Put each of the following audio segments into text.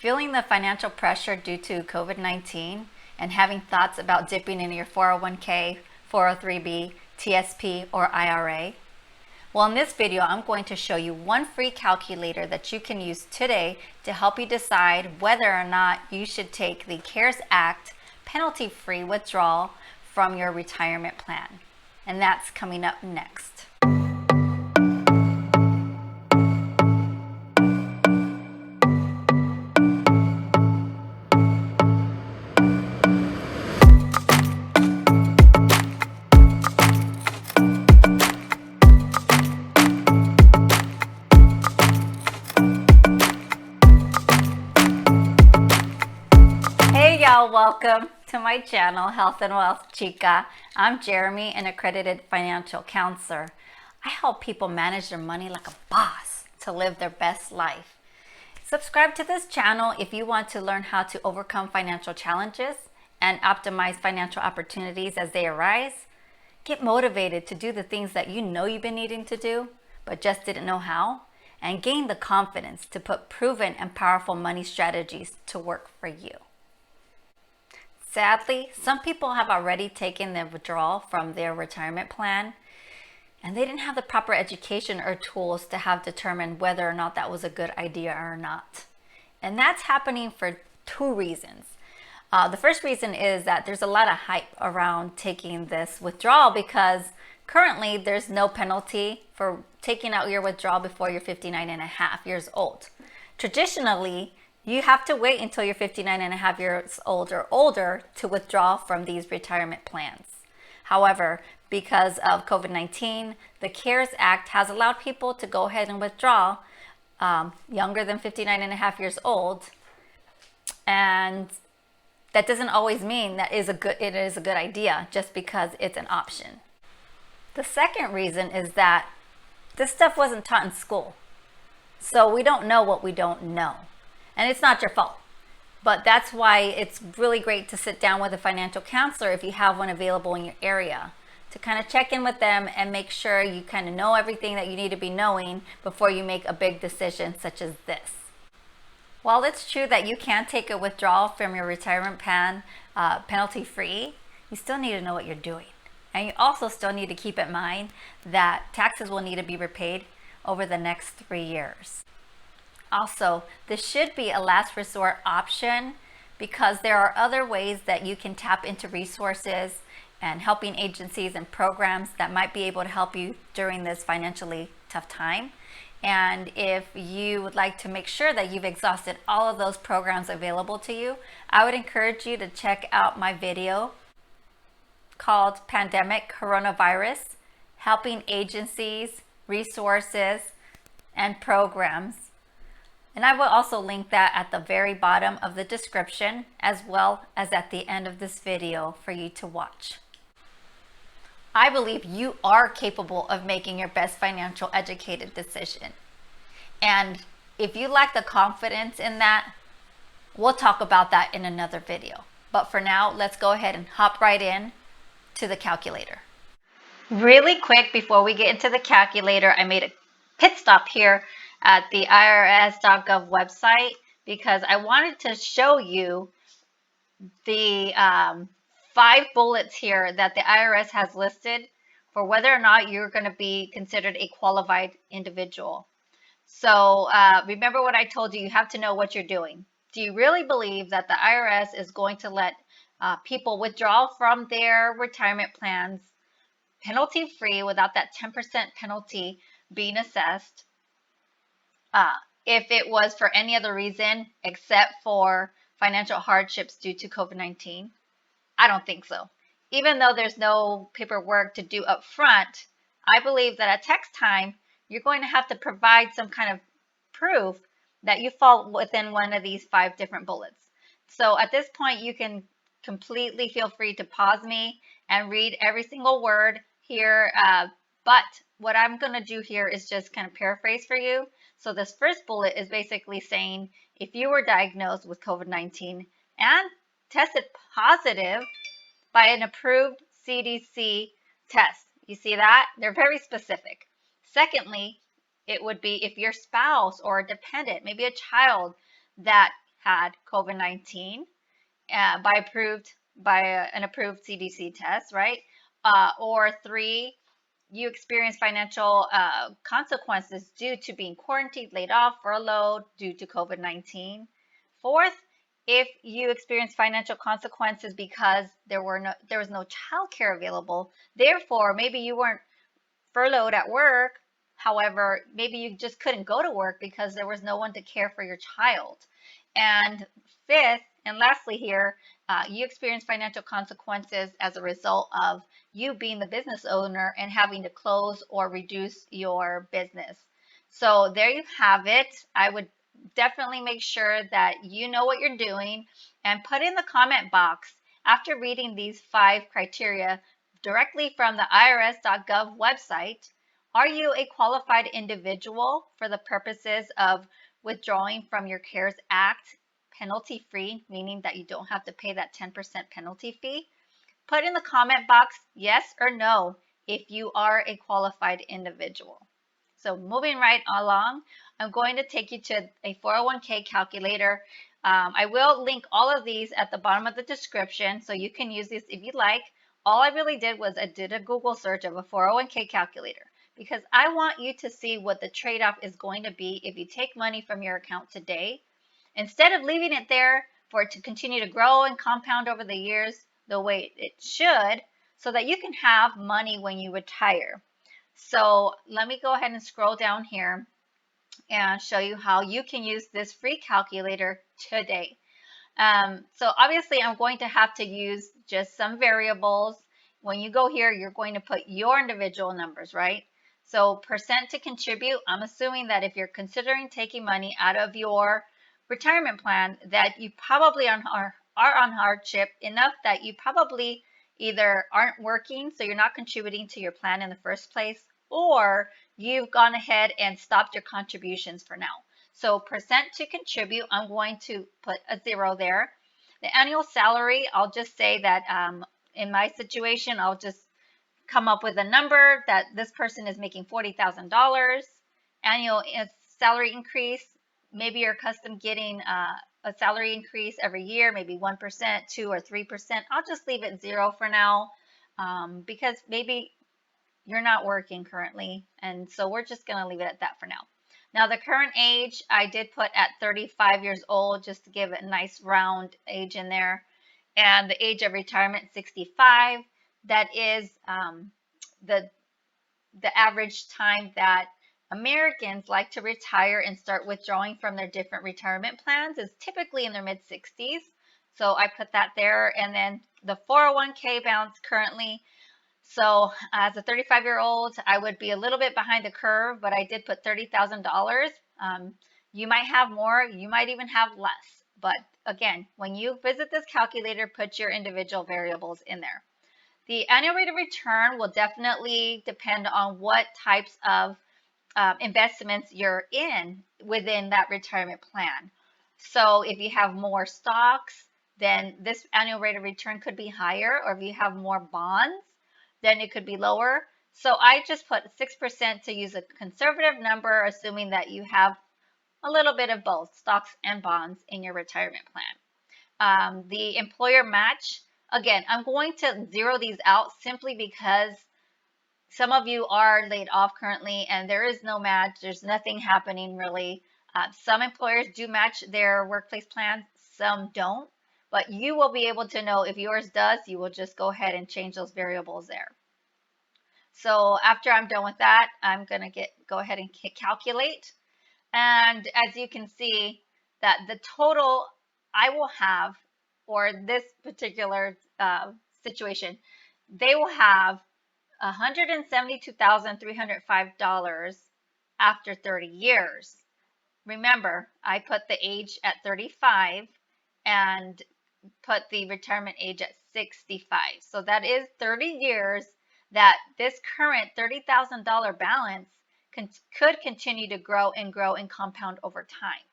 Feeling the financial pressure due to COVID-19 and having thoughts about dipping into your 401k, 403b, TSP, or IRA? Well, in this video, I'm going to show you one free calculator that you can use today to help you decide whether or not you should take the CARES Act penalty-free withdrawal from your retirement plan. And that's coming up next. Welcome to my channel, Health and Wealth Chica. I'm Jeremy, an accredited financial counselor. I help people manage their money like a boss to live their best life. Subscribe to this channel if you want to learn how to overcome financial challenges and optimize financial opportunities as they arise. Get motivated to do the things that you know you've been needing to do, but just didn't know how, and gain the confidence to put proven and powerful money strategies to work for you. Sadly, some people have already taken the withdrawal from their retirement plan, and they didn't have the proper education or tools to have determined whether or not that was a good idea or not. And that's happening for two reasons. The first reason is that there's a lot of hype around taking this withdrawal because currently there's no penalty for taking out your withdrawal before you're 59 and a half years old. Traditionally, you have to wait until you're 59 and a half years old or older to withdraw from these retirement plans. However, because of COVID-19, the CARES Act has allowed people to go ahead and withdraw younger than 59 and a half years old. And that doesn't always mean that it is a good idea just because it's an option. The second reason is that this stuff wasn't taught in school. So we don't know what we don't know. And it's not your fault, but that's why it's really great to sit down with a financial counselor if you have one available in your area to kind of check in with them and make sure you kind of know everything that you need to be knowing before you make a big decision such as this. While it's true that you can take a withdrawal from your retirement plan penalty-free, you still need to know what you're doing. And you also still need to keep in mind that taxes will need to be repaid over the next 3 years. Also, this should be a last resort option because there are other ways that you can tap into resources and helping agencies and programs that might be able to help you during this financially tough time. And if you would like to make sure that you've exhausted all of those programs available to you, I would encourage you to check out my video called Pandemic Coronavirus, Helping Agencies, Resources, and Programs. And I will also link that at the very bottom of the description as well as at the end of this video for you to watch. I believe you are capable of making your best financial educated decision. And if you lack the confidence in that, we'll talk about that in another video. But for now, let's go ahead and hop right in to the calculator. Really quick before we get into the calculator, I made a pit stop here at the IRS.gov website because I wanted to show you the 5 bullets here that the IRS has listed for whether or not you're going to be considered a qualified individual. So remember what I told you, you have to know what you're doing. Do you really believe that the IRS is going to let people withdraw from their retirement plans penalty-free without that 10% penalty being assessed? If it was for any other reason except for financial hardships due to COVID-19? I don't think so. Even though there's no paperwork to do up front, I believe that at tax time, you're going to have to provide some kind of proof that you fall within one of these 5 different bullets. So at this point, you can completely feel free to pause me and read every single word here. But what I'm going to do here is just kind of paraphrase for you. So this first bullet is basically saying if you were diagnosed with COVID-19 and tested positive by an approved CDC test. You see that? They're very specific. Secondly, it would be if your spouse or a dependent, maybe a child that had COVID-19 by an approved CDC test, right? Or 3, you experience financial consequences due to being quarantined, laid off, furloughed due to COVID-19. 4th, if you experience financial consequences because there was no childcare available, therefore maybe you weren't furloughed at work. However, maybe you just couldn't go to work because there was no one to care for your child. And 5th, and lastly here, you experience financial consequences as a result of you being the business owner and having to close or reduce your business. So there you have it. I would definitely make sure that you know what you're doing and put in the comment box after reading these 5 criteria directly from the irs.gov website. Are you a qualified individual for the purposes of withdrawing from your CARES Act penalty-free, meaning that you don't have to pay that 10% penalty fee? Put in the comment box yes or no if you are a qualified individual. So moving right along, I'm going to take you to a 401k calculator. I will link all of these at the bottom of the description, so you can use these if you like. All I really did was I did a Google search of a 401k calculator because I want you to see what the trade-off is going to be if you take money from your account today. Instead of leaving it there for it to continue to grow and compound over the years the way it should, so that you can have money when you retire. So let me go ahead and scroll down here and show you how you can use this free calculator today. So obviously I'm going to have to use just some variables. When you go here, you're going to put your individual numbers, right? So percent to contribute, I'm assuming that if you're considering taking money out of your retirement plan, that you probably are on hardship enough that you probably either aren't working, so you're not contributing to your plan in the first place, or you've gone ahead and stopped your contributions for now. So percent to contribute, I'm going to put a 0 there. The annual salary, I'll just say that in my situation, I'll just come up with a number that this person is making $40,000. Annual salary increase, maybe you're accustomed getting a salary increase every year, maybe 1%, 2 or 3%. I'll just leave it 0 for now because maybe you're not working currently, and so we're just going to leave it at that for now. Now the current age I did put at 35 years old just to give it a nice round age in there, and the age of retirement 65. That is the average time that Americans like to retire and start withdrawing from their different retirement plans is typically in their mid-60s. So I put that there, and then the 401k balance currently. So as a 35-year-old, I would be a little bit behind the curve, but I did put $30,000. You might have more, you might even have less. But again, when you visit this calculator, put your individual variables in there. The annual rate of return will definitely depend on what types of investments you're in within that retirement plan. So if you have more stocks, then this annual rate of return could be higher, or if you have more bonds, then it could be lower. So I just put 6% to use a conservative number, assuming that you have a little bit of both stocks and bonds in your retirement plan. The employer match, again, I'm going to zero these out simply because some of you are laid off currently and there is no match. There's nothing happening really. Some employers do match their workplace plans, some don't. But you will be able to know if yours does. You will just go ahead and change those variables there. So after I'm done with that, I'm going to go ahead and calculate. And as you can see, that the total I will have for this particular situation, they will have $172,305 after 30 years. Remember, I put the age at 35 and put the retirement age at 65. So that is 30 years that this current $30,000 balance could continue to grow and compound over time.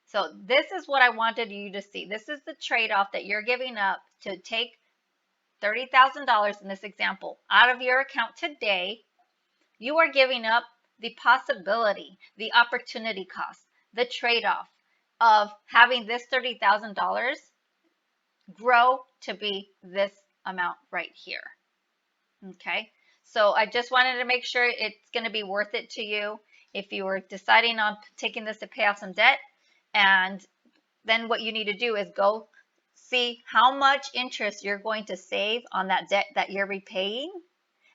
So this is what I wanted you to see. This is the trade-off that you're giving up to take $30,000 in this example out of your account today. You are giving up the possibility, the opportunity cost, the trade-off of having this $30,000 grow to be this amount right here. Okay, so I just wanted to make sure it's going to be worth it to you if you were deciding on taking this to pay off some debt. And then what you need to do is go see how much interest you're going to save on that debt that you're repaying,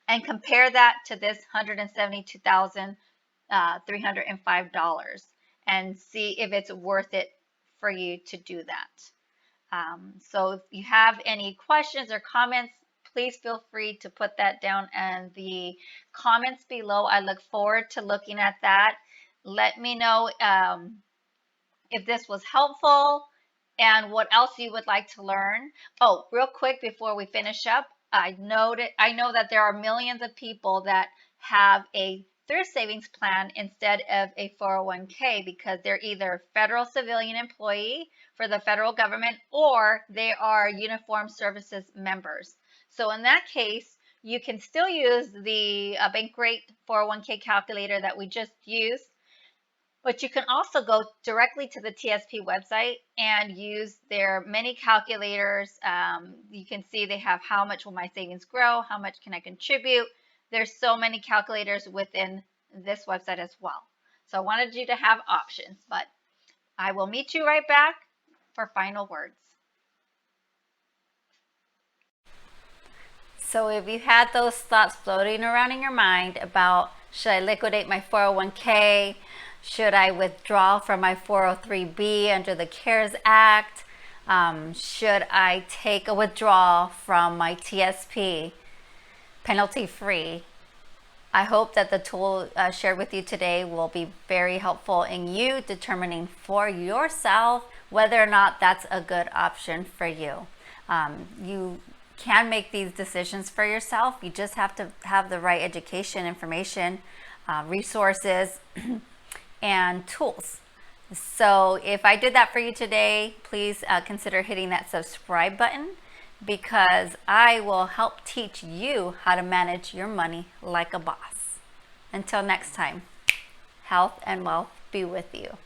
and compare that to this $172,305 and see if it's worth it for you to do that. So if you have any questions or comments, please feel free to put that down in the comments below. I look forward to looking at that. Let me know if this was helpful and what else you would like to learn. Oh, real quick before we finish up, I know that there are millions of people that have a thrift savings plan instead of a 401k because they're either federal civilian employee for the federal government or they are uniformed services members. So in that case, you can still use the Bankrate 401k calculator that we just used, but you can also go directly to the TSP website and use their many calculators. You can see they have how much will my savings grow, how much can I contribute. There's so many calculators within this website as well. So I wanted you to have options, but I will meet you right back for final words. So if you had those thoughts floating around in your mind about, should I liquidate my 401k? Should I withdraw from my 403b under the CARES Act? Should I take a withdrawal from my TSP penalty-free? I hope that the tool shared with you today will be very helpful in you determining for yourself whether or not that's a good option for you. You can make these decisions for yourself. You just have to have the right education, information, resources, and tools. So if I did that for you today, please consider hitting that subscribe button, because I will help teach you how to manage your money like a boss. Until next time, health and wealth be with you.